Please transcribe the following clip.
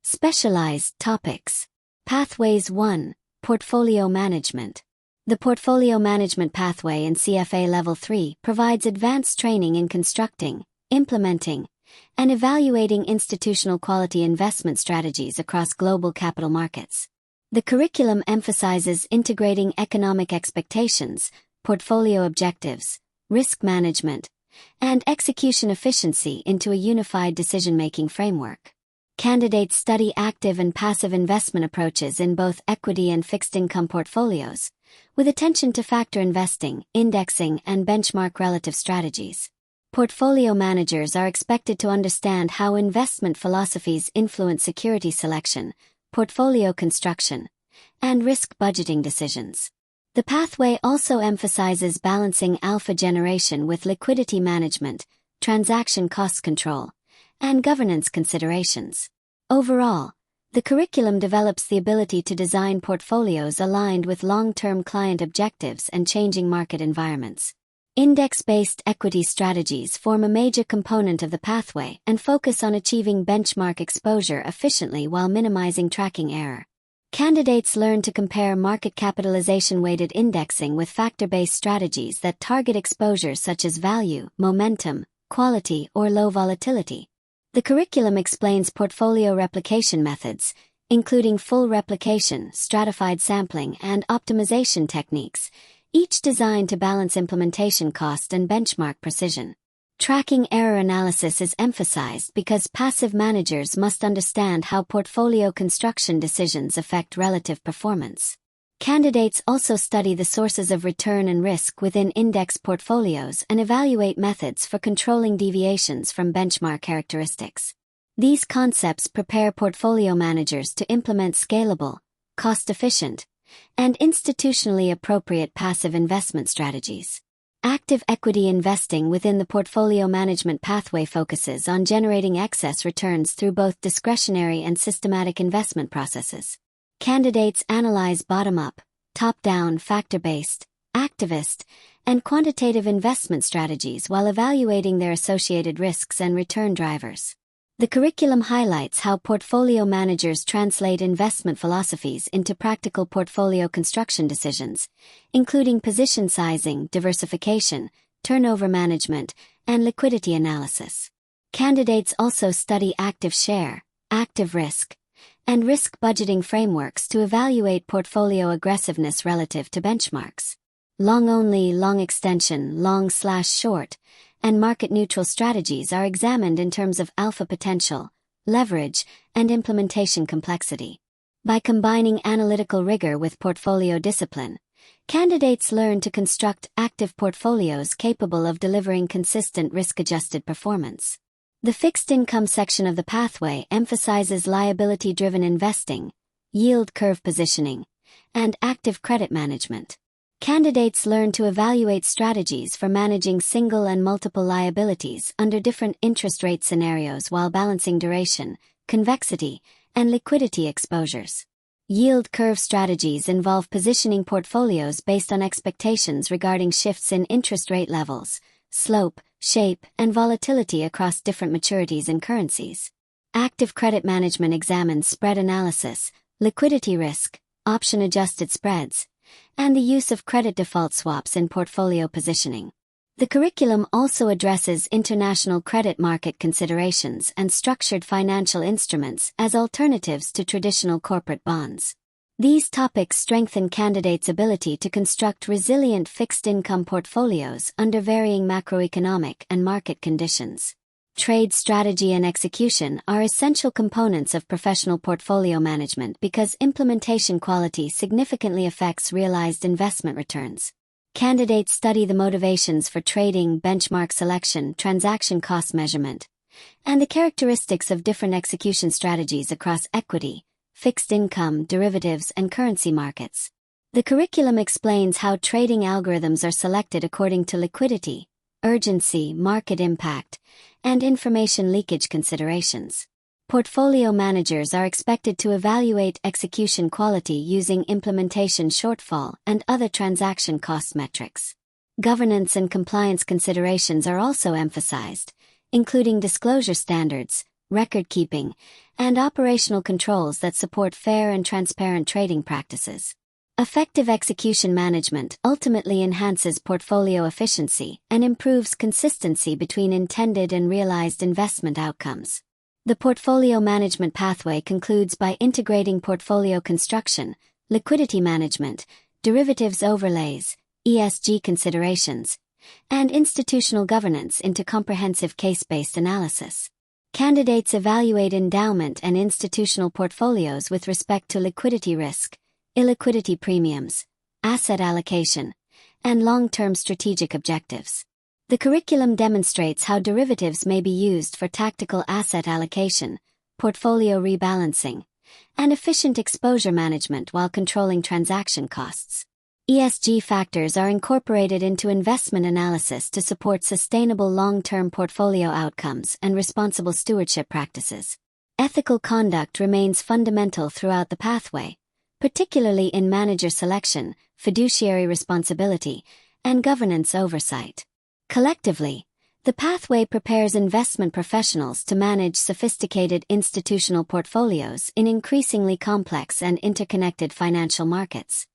Specialized topics. Pathways 1. Portfolio Management. The Portfolio Management Pathway in CFA Level 3 provides advanced training in constructing, implementing, and evaluating institutional quality investment strategies across global capital markets. The curriculum emphasizes integrating economic expectations, portfolio objectives, risk management, and execution efficiency into a unified decision-making framework. Candidates study active and passive investment approaches in both equity and fixed-income portfolios, with attention to factor investing, indexing, and benchmark relative strategies. Portfolio managers are expected to understand how investment philosophies influence security selection, portfolio construction, and risk budgeting decisions. The pathway also emphasizes balancing alpha generation with liquidity management, transaction cost control, and governance considerations. Overall, the curriculum develops the ability to design portfolios aligned with long-term client objectives and changing market environments. Index-based equity strategies form a major component of the pathway and focus on achieving benchmark exposure efficiently while minimizing tracking error. Candidates learn to compare market capitalization-weighted indexing with factor-based strategies that target exposures such as value, momentum, quality, or low volatility. The curriculum explains portfolio replication methods, including full replication, stratified sampling, and optimization techniques, each designed to balance implementation cost and benchmark precision. Tracking error analysis is emphasized because passive managers must understand how portfolio construction decisions affect relative performance. Candidates also study the sources of return and risk within index portfolios and evaluate methods for controlling deviations from benchmark characteristics. These concepts prepare portfolio managers to implement scalable, cost-efficient, and institutionally appropriate passive investment strategies. Active equity investing within the portfolio management pathway focuses on generating excess returns through both discretionary and systematic investment processes. Candidates analyze bottom-up, top-down, factor-based, activist, and quantitative investment strategies while evaluating their associated risks and return drivers. The curriculum highlights how portfolio managers translate investment philosophies into practical portfolio construction decisions, including position sizing, diversification, turnover management, and liquidity analysis. Candidates also study active share, active risk, and risk budgeting frameworks to evaluate portfolio aggressiveness relative to benchmarks. Long-only, long-extension, long/short, and market-neutral strategies are examined in terms of alpha potential, leverage, and implementation complexity. By combining analytical rigor with portfolio discipline, candidates learn to construct active portfolios capable of delivering consistent risk-adjusted performance. The fixed-income section of the pathway emphasizes liability-driven investing, yield curve positioning, and active credit management. Candidates learn to evaluate strategies for managing single and multiple liabilities under different interest rate scenarios while balancing duration, convexity, and liquidity exposures. Yield curve strategies involve positioning portfolios based on expectations regarding shifts in interest rate levels, slope, shape, and volatility across different maturities and currencies. Active credit management examines spread analysis, liquidity risk, option-adjusted spreads, and the use of credit default swaps in portfolio positioning. The curriculum also addresses international credit market considerations and structured financial instruments as alternatives to traditional corporate bonds. These topics strengthen candidates' ability to construct resilient fixed-income portfolios under varying macroeconomic and market conditions. Trade strategy and execution are essential components of professional portfolio management because implementation quality significantly affects realized investment returns. Candidates study the motivations for trading, benchmark selection, transaction cost measurement, and the characteristics of different execution strategies across equity, fixed income, derivatives, and currency markets. The curriculum explains how trading algorithms are selected according to liquidity, urgency, market impact, and information leakage considerations. Portfolio managers are expected to evaluate execution quality using implementation shortfall and other transaction cost metrics. Governance and compliance considerations are also emphasized, including disclosure standards, record-keeping, and operational controls that support fair and transparent trading practices. Effective execution management ultimately enhances portfolio efficiency and improves consistency between intended and realized investment outcomes. The portfolio management pathway concludes by integrating portfolio construction, liquidity management, derivatives overlays, ESG considerations, and institutional governance into comprehensive case-based analysis. Candidates evaluate endowment and institutional portfolios with respect to liquidity risk, illiquidity premiums, asset allocation, and long-term strategic objectives. The curriculum demonstrates how derivatives may be used for tactical asset allocation, portfolio rebalancing, and efficient exposure management while controlling transaction costs. ESG factors are incorporated into investment analysis to support sustainable long-term portfolio outcomes and responsible stewardship practices. Ethical conduct remains fundamental throughout the pathway, particularly in manager selection, fiduciary responsibility, and governance oversight. Collectively, the pathway prepares investment professionals to manage sophisticated institutional portfolios in increasingly complex and interconnected financial markets.